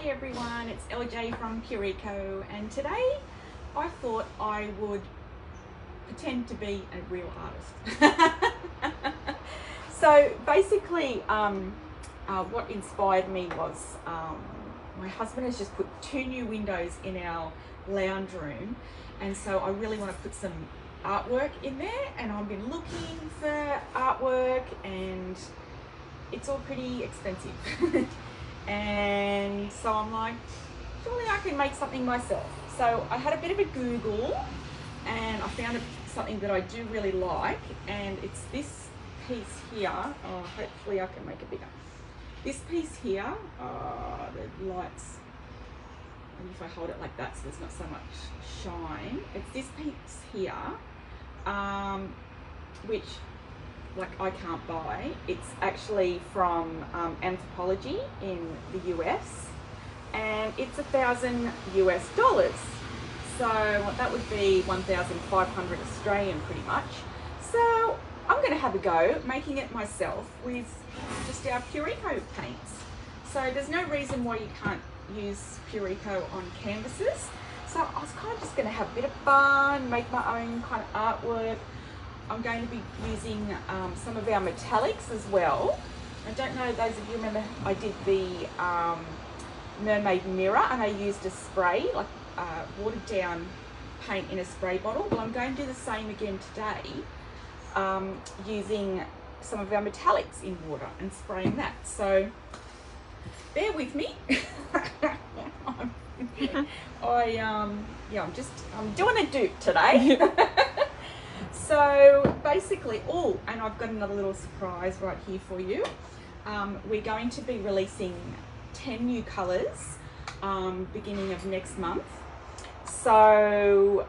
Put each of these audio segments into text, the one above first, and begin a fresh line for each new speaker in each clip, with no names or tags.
Hey everyone, it's LJ from Pureco, and today I thought I would pretend to be a real artist. So basically what inspired me was my husband has just put 2 new windows in our lounge room, and so I really want to put some artwork in there, and I've been looking for artwork and it's all pretty expensive. And so I'm like, surely I can make something myself. So I had a bit of a Google and I found something that I do really like, and it's this piece here. Oh, hopefully I can make it bigger. This piece here, the lights, maybe if I hold it like that so there's not so much shine. It's this piece here, which like I can't buy. It's actually from Anthropologie in the US, and it's $1,000 US. So that would be 1,500 Australian pretty much. So I'm going to have a go making it myself with just our Pureco paints. So there's no reason why you can't use Pureco on canvases. So I was kind of just going to have a bit of fun, make my own kind of artwork. I'm going to be using some of our metallics as well. I don't know, those of you remember I did the Mermaid mirror, and I used a spray, like watered down paint in a spray bottle. Well, I'm going to do the same again today, using some of our metallics in water and spraying that. So bear with me. I'm doing a dupe today. So basically, and I've got another little surprise right here for you. We're going to be releasing 10 new colours beginning of next month. So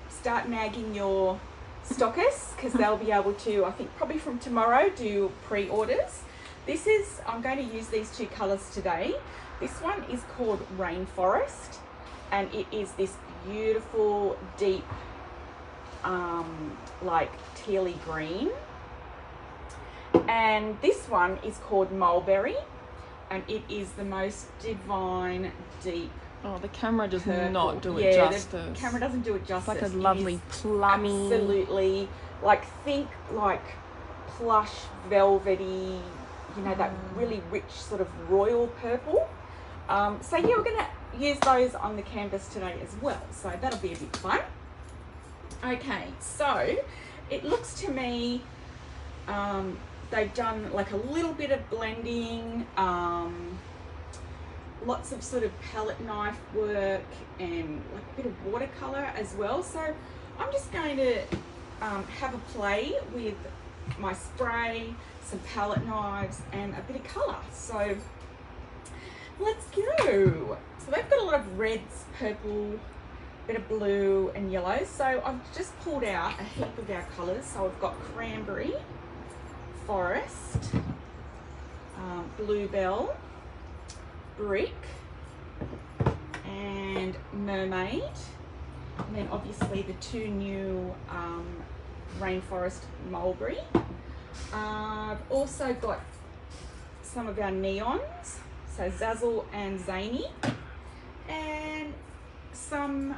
start nagging your stockists, because they'll be able to, I think probably from tomorrow, do pre-orders. I'm going to use these 2 colours today. This one is called Rainforest, and it is this beautiful deep like tealy green, and this one is called Mulberry, and it is the most divine deep.
Oh, the camera does
purple.
not do it justice.
The camera doesn't do it justice.
It's like a lovely plummy,
absolutely, like think like plush velvety, you know, that really rich sort of royal purple. So yeah, we're gonna use those on the canvas today as well, so that'll be a bit fun. Okay, so it looks to me they've done like a little bit of blending, lots of sort of palette knife work, and like a bit of watercolor as well. So I'm just going to have a play with my spray, some palette knives, and a bit of color. So let's go. So they've got a lot of reds, purple, bit of blue and yellow. So I've just pulled out a heap of our colours. So I've got Cranberry, Forest, Bluebell, Brick, and Mermaid, and then obviously the 2 new Rainforest, Mulberry. I've also got some of our neons, so Zazzle and Zany, and some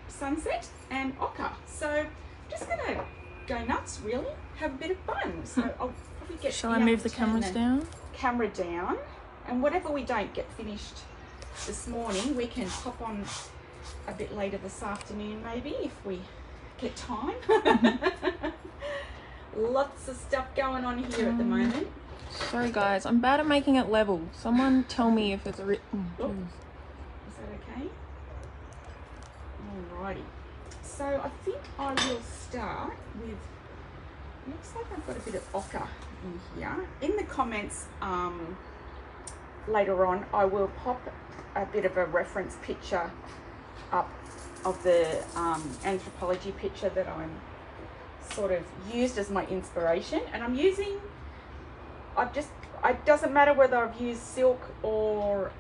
Sunset and Ochre. So I'm just gonna go nuts, really, have a bit of fun. So I'll probably get.
Shall I move the cameras down?
Camera down, and whatever we don't get finished this morning, we can pop on a bit later this afternoon, maybe, if we get time. Lots of stuff going on here at the moment.
Sorry guys, I'm bad at making it level. Someone tell me if it's a
Is that okay? Alrighty. So I think I will start with, looks like I've got a bit of ochre in here. In the comments later on, I will pop a bit of a reference picture up of the Anthropologie picture that I'm sort of used as my inspiration, and I'm using, it doesn't matter whether I've used silk or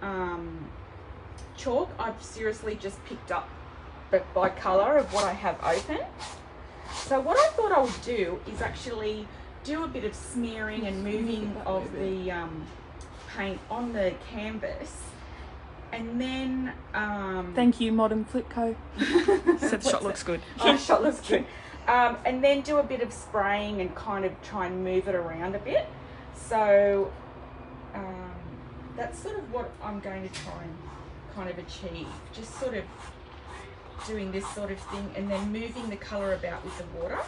chalk. I've seriously just picked up by colour of what I have open. So what I thought I would do is actually do a bit of smearing and moving of the paint on the canvas, and then
Thank you, Modern Flipco. Said the shot looks good.
Oh, shot looks good. And then do a bit of spraying and kind of try and move it around a bit. So that's sort of what I'm going to try and kind of achieve. Just sort of doing this sort of thing and then moving the colour about with the water.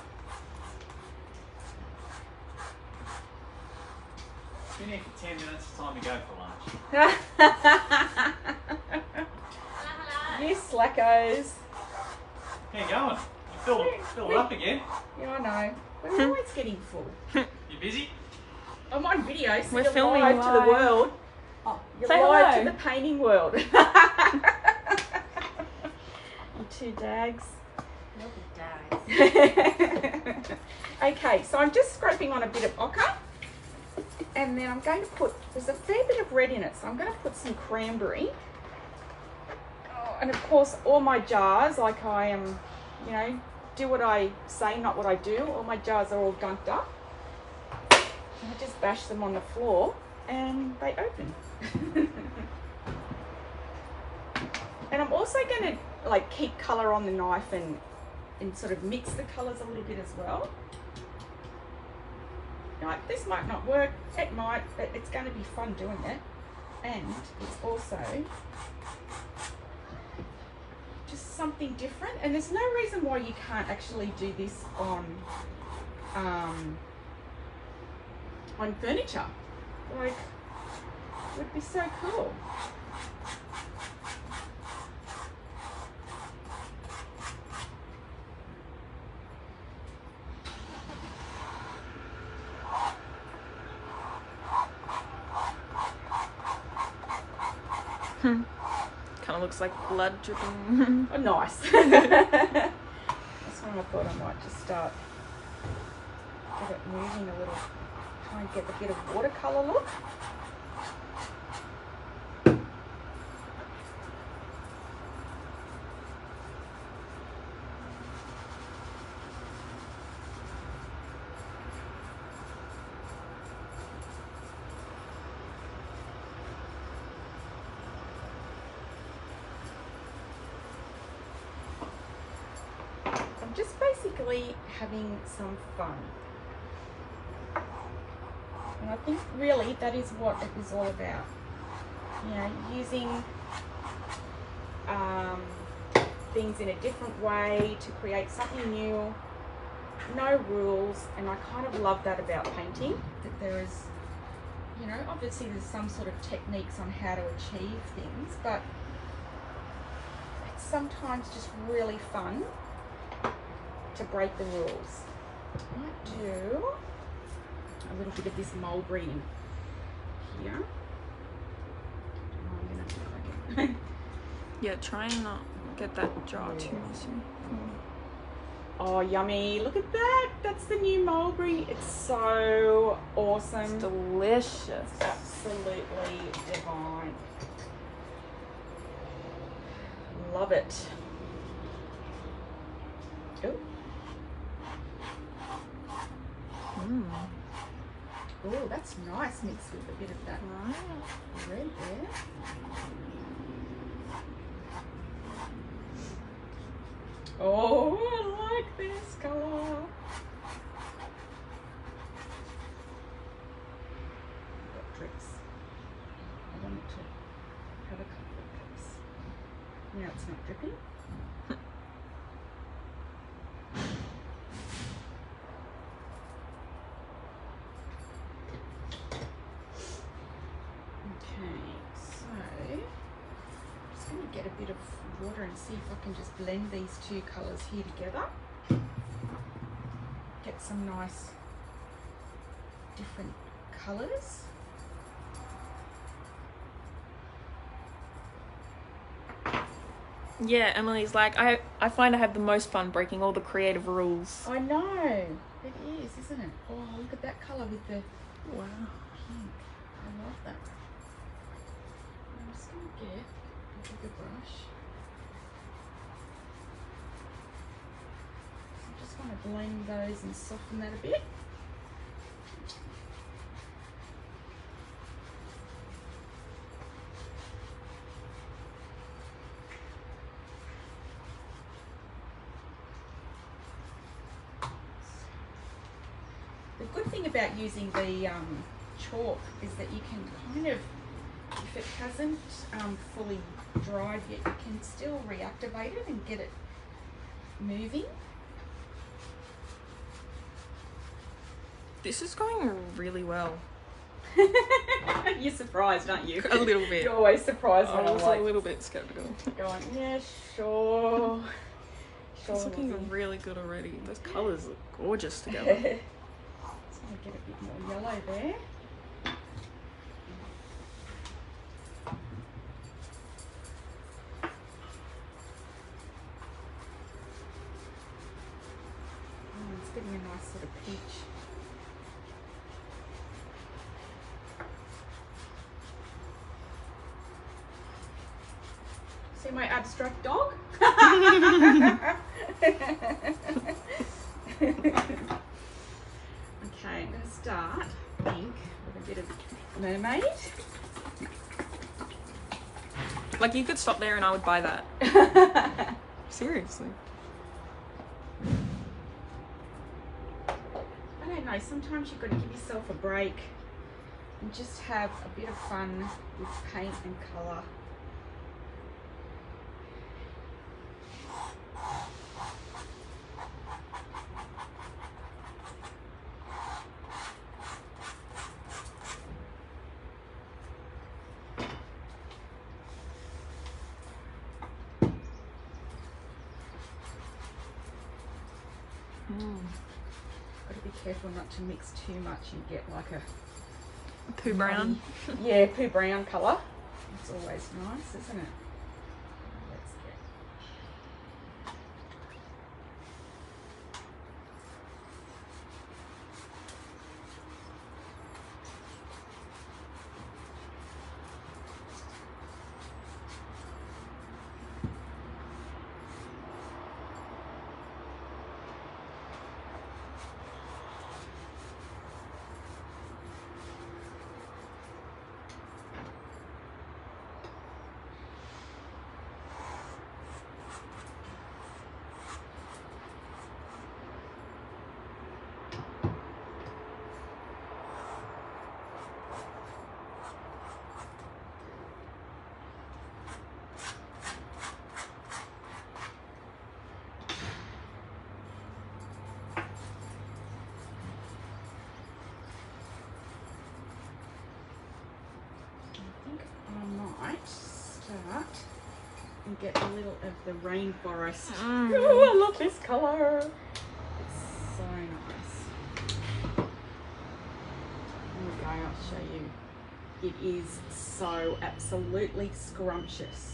Been here for 10 minutes, it's time to go for lunch.
You slackos.
How you going? You fill it up again.
Yeah, I know. We're always getting full.
You busy?
I'm on video, so
We're
you're
filming
live to the
live.
world. Oh, you're
Say
live
hello.
to the painting world. You two dags. Okay, so I'm just scraping on a bit of ochre, and then I'm going to put, there's a fair bit of red in it, so I'm going to put some cranberry. Oh, and of course, all my jars, like I am, you know, do what I say, not what I do. All my jars are all gunked up. And I just bash them on the floor, and they open. And I'm also going to like keep colour on the knife and sort of mix the colours a little bit as well. Like, this might not work, it might, but it's going to be fun doing it. And it's also just something different. And there's no reason why you can't actually do this on furniture. Like, it would be so cool.
Kind of looks like blood dripping.
Oh, nice. That's when I thought I might just start get it moving a little, try and get a bit of watercolour look. Just basically having some fun. And I think really that is what it is all about. You know, using things in a different way to create something new, no rules. And I kind of love that about painting, that there is, you know, obviously there's some sort of techniques on how to achieve things, but it's sometimes just really fun to break the rules. I might do a little bit of this mulberry in here. Oh, I'm gonna have to crack it.
Yeah, try and not get that jar too messy.
Oh, yummy. Look at that. That's the new mulberry. It's so awesome.
It's delicious.
Absolutely divine. Love it. Oh. Oh, that's nice mixed with a bit of that red there. Oh, I like this colour. Got drips. I want it to have a couple of drips. Now it's not dripping. Get a bit of water and see if I can just blend these two colours here together. Get some nice different colours.
Yeah, Emily's like, I find I have the most fun breaking all the creative rules.
I know, it is, isn't it? Oh, look at that colour with the
Wow.
pink. I love that. I'm just going to get a bigger brush. I just want to blend those and soften that a bit. The good thing about using the chalk is that you can kind of, if it hasn't fully dried yet, you can still reactivate it and get it moving.
This is going really well.
You're surprised, aren't you?
A little bit.
You're always surprised
I
when I'm
was
like
a little bit skeptical.
going, yeah, sure. Sure.
It's looking
Lizzie.
really good already. Those colours look gorgeous together.
Just want to get a bit more yellow there. Oh, it's getting a nice sort of peach. See my abstract dog? Okay, I'm going to start, I think, with a bit of Mermaid.
Like, you could stop there and I would buy that. Seriously.
I don't know, sometimes you've got to give yourself a break and just have a bit of fun with paint and colour. Got to be careful not to mix too much and get like a
Poo brown.
yeah, poo brown colour. It's always nice, isn't it? Let's get start and get a little of the Rainforest. Oh, I love this colour. It's so nice. There we go, I'll show you. It is so absolutely scrumptious.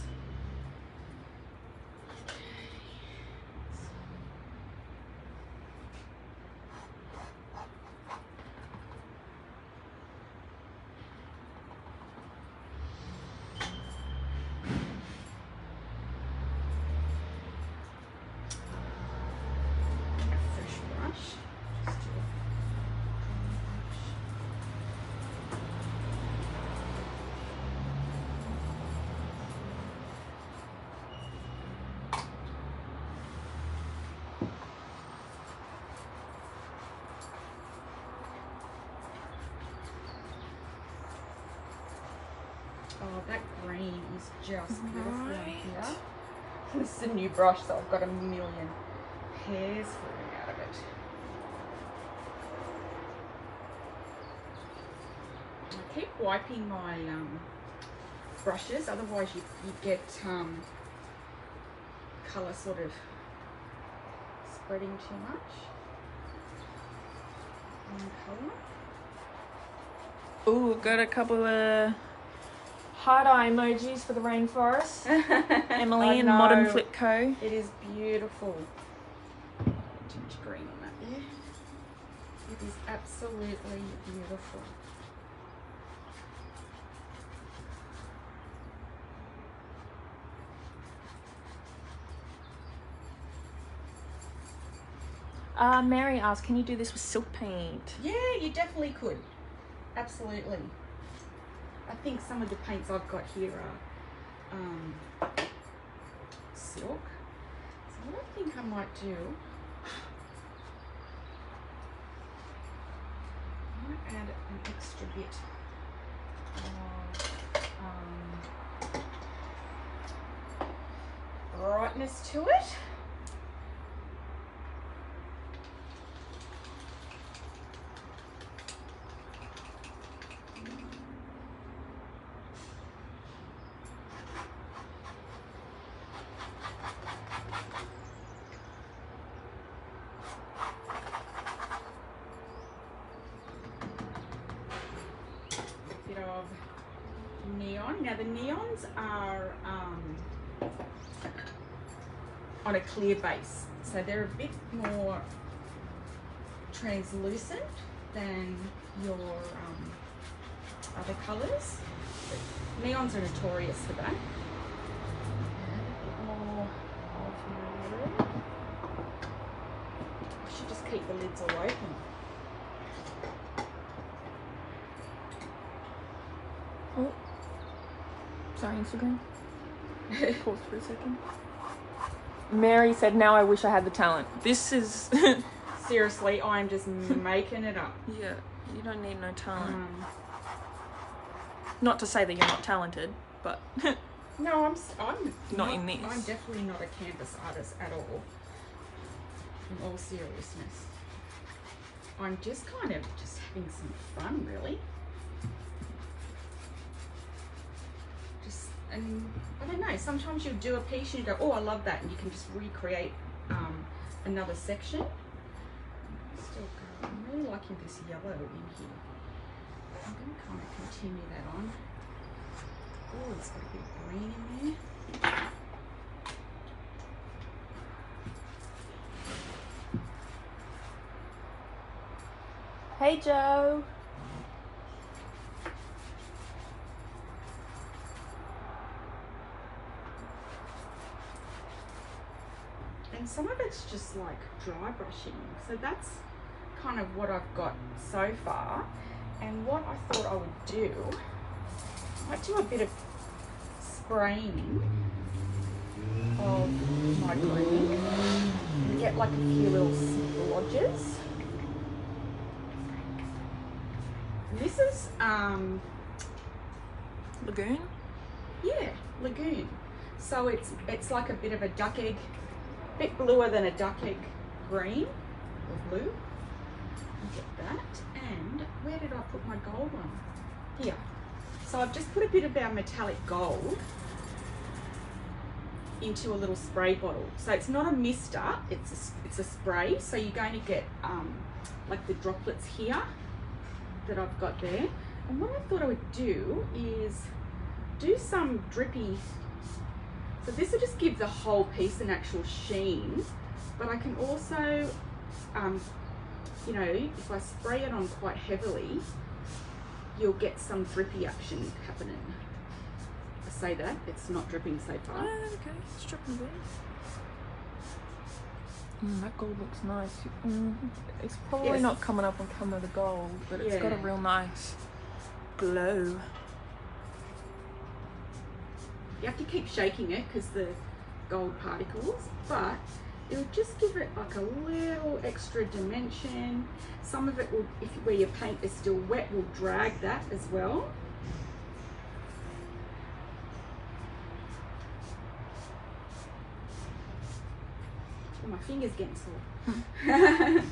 Oh, that green is just beautiful in here. This is a new brush, so I've got a million hairs falling out of it. I keep wiping my brushes, otherwise you get colour sort of spreading too much. One colour.
Ooh, got a couple of heart eye emojis for the Rainforest. Emily and Modern Flip Co.
It is beautiful. Too much green on that there. It is absolutely beautiful.
Mary asked, can you do this with silk paint?
Yeah, you definitely could. Absolutely. I think some of the paints I've got here are silk. So what I think I might do add an extra bit of brightness to it. Of neon. Now the neons are on a clear base, so they're a bit more translucent than your other colours. Neons are notorious for that. Add a bit more of my red. I should just keep the lids all open.
Oh, sorry, Instagram. Pause for a second. Mary said, "Now I wish I had the talent." This is
Seriously, I'm just making it up.
yeah. You don't need no talent. Not to say that you're not talented, but
No, I'm
not in this.
I'm definitely not a canvas artist at all. In all seriousness, I'm just kind of just having some fun, really. And I don't know, sometimes you'll do a piece and you go, oh, I love that, and you can just recreate another section. Still go. I'm really liking this yellow in here. I'm going to kind of continue that on. Oh, it's got a bit of green in there.
Hey, Joe.
And some of it's just like dry brushing. So that's kind of what I've got so far. And what I thought I would do, I might do a bit of spraying of my green and get like a few little splodges. This is
Lagoon?
yeah, lagoon. So it's like a bit of a duck egg, bit bluer than a duck egg green or blue. Get that. And where did I put my gold one? Here. So I've just put a bit of our metallic gold into a little spray bottle. So it's not a mister, it's a spray. So you're going to get like the droplets here that I've got there. And what I thought I would do is do some drippy. So this will just give the whole piece an actual sheen, but I can also, you know, if I spray it on quite heavily, you'll get some drippy action happening. I say that, it's not dripping so far.
Okay, it's dripping a bit. That gold looks nice. It's probably not coming up on camera, the gold, but it's got a real nice glow.
You have to keep shaking it because the gold particles, but it'll just give it like a little extra dimension. Some of it will, where your paint is still wet, will drag that as well. Oh, my finger's getting sore.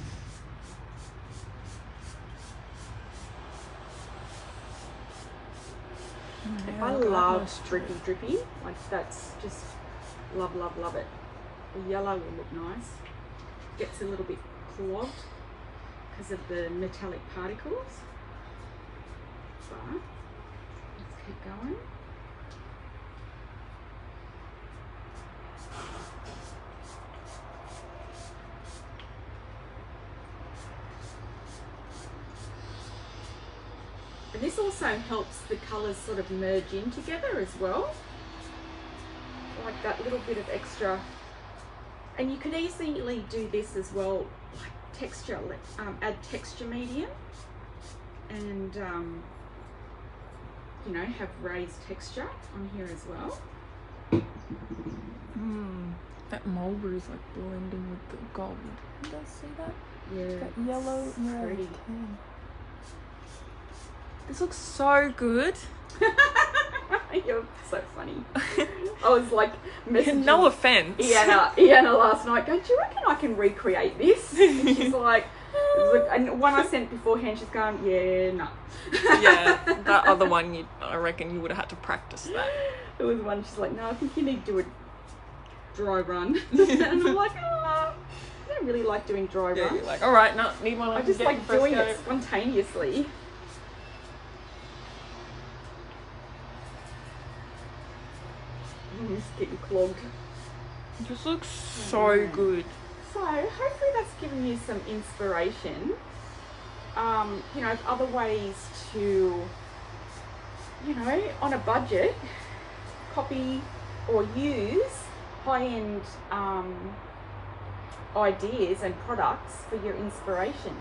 I love drippy. Like that's just love it. The yellow will look nice. Gets a little bit clogged because of the metallic particles. But let's keep going. And this also helps the colours sort of merge in together as well. Like that little bit of extra. And you can easily do this as well, like texture, add texture medium and, you know, have raised texture on here as well.
That mulberry is like blending with the gold. You guys see that?
Yeah.
That yellow and red.
Pretty.
This looks so good.
You're so funny. I was like messaging
No offense.
Iana last night going, do you reckon I can recreate this? And she's like, and one I sent beforehand, she's going, yeah, no.
Yeah, that other one, I reckon you would have had to practice that.
There was one, she's like, no, I think you need to do a dry run. And I'm like, oh, I don't really like doing dry
Yeah,
runs.
you're like, all right, no, need one.
I just like doing it spontaneously. Just getting clogged.
This looks so good.
So hopefully that's given you some inspiration. You know, other ways to, you know, on a budget, copy or use high-end ideas and products for your inspiration.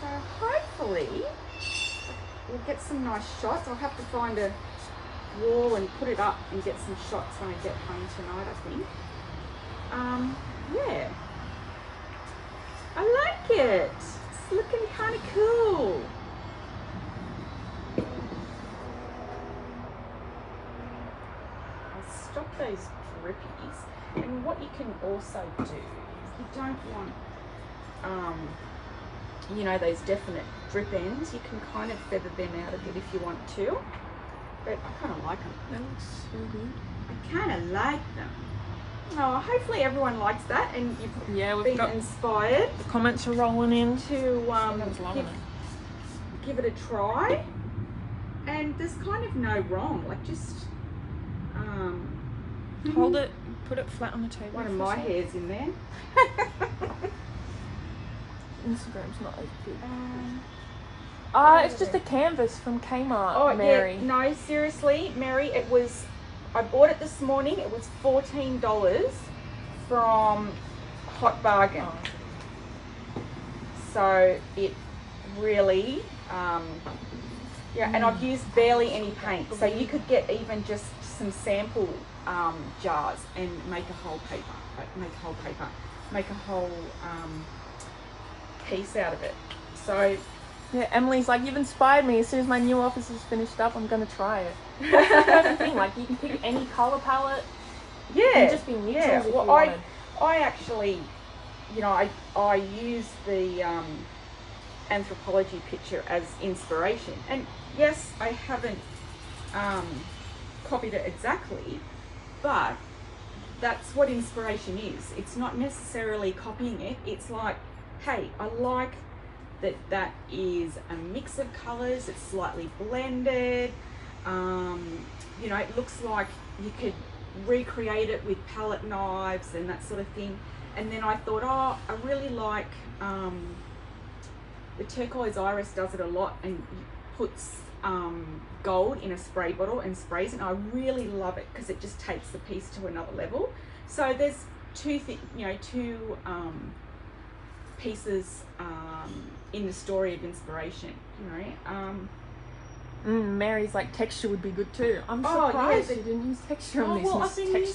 So hopefully we'll get some nice shots. I'll have to find a wall and put it up and get some shots when I get home tonight, I think. Yeah, I like it. It's looking kind of cool. I'll stop those drippies. And what you can also do, if you don't want, you know, those definite drip ends, you can kind of feather them out a bit if you want to. But I kind of like them.
That looks so good.
I kind of like them. Oh, hopefully everyone likes that and you've been inspired.
The comments are rolling in.
To give it a try. And there's kind of no wrong. Like just
hold it, put it flat on the table.
One of my hairs in there.
Instagram's not as good. It's just a canvas from Kmart,
Oh,
Mary.
Yeah, no, seriously, Mary, I bought it this morning. It was $14 from Hot Bargain.
Oh.
So it really, yeah, and I've used barely any paint. So you could get even just some sample jars and make a whole piece out of it. So
yeah, Emily's like, you've inspired me. As soon as my new office is finished up, I'm going to try it. That's the thing, like, you can pick any colour palette.
Yeah.
It can just be neutrals if you wanted.
I actually, you know, I use the Anthropologie picture as inspiration. And yes, I haven't copied it exactly, but that's what inspiration is. It's not necessarily copying it. It's like, hey, I like that is a mix of colours, it's slightly blended, you know, it looks like you could recreate it with palette knives and that sort of thing. And then I thought, oh, I really like the Turquoise Iris does it a lot and puts gold in a spray bottle and sprays it, and I really love it because it just takes the piece to another level. So there's two pieces in the story of inspiration, you know.
Mary's like, texture would be good too. I'm surprised you didn't use texture on this.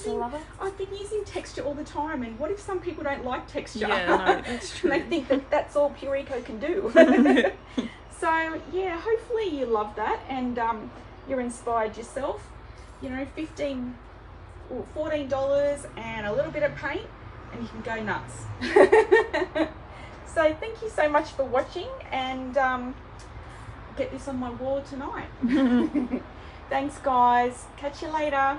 Well,
I've
been using texture all the time, and what if some people don't like texture?
Yeah, no, that's true.
And they think that that's all Pureco can do. So yeah, hopefully you love that and you're inspired yourself. You know, $14 and a little bit of paint and you can go nuts. So thank you so much for watching, and get this on my wall tonight. Thanks guys, catch you later.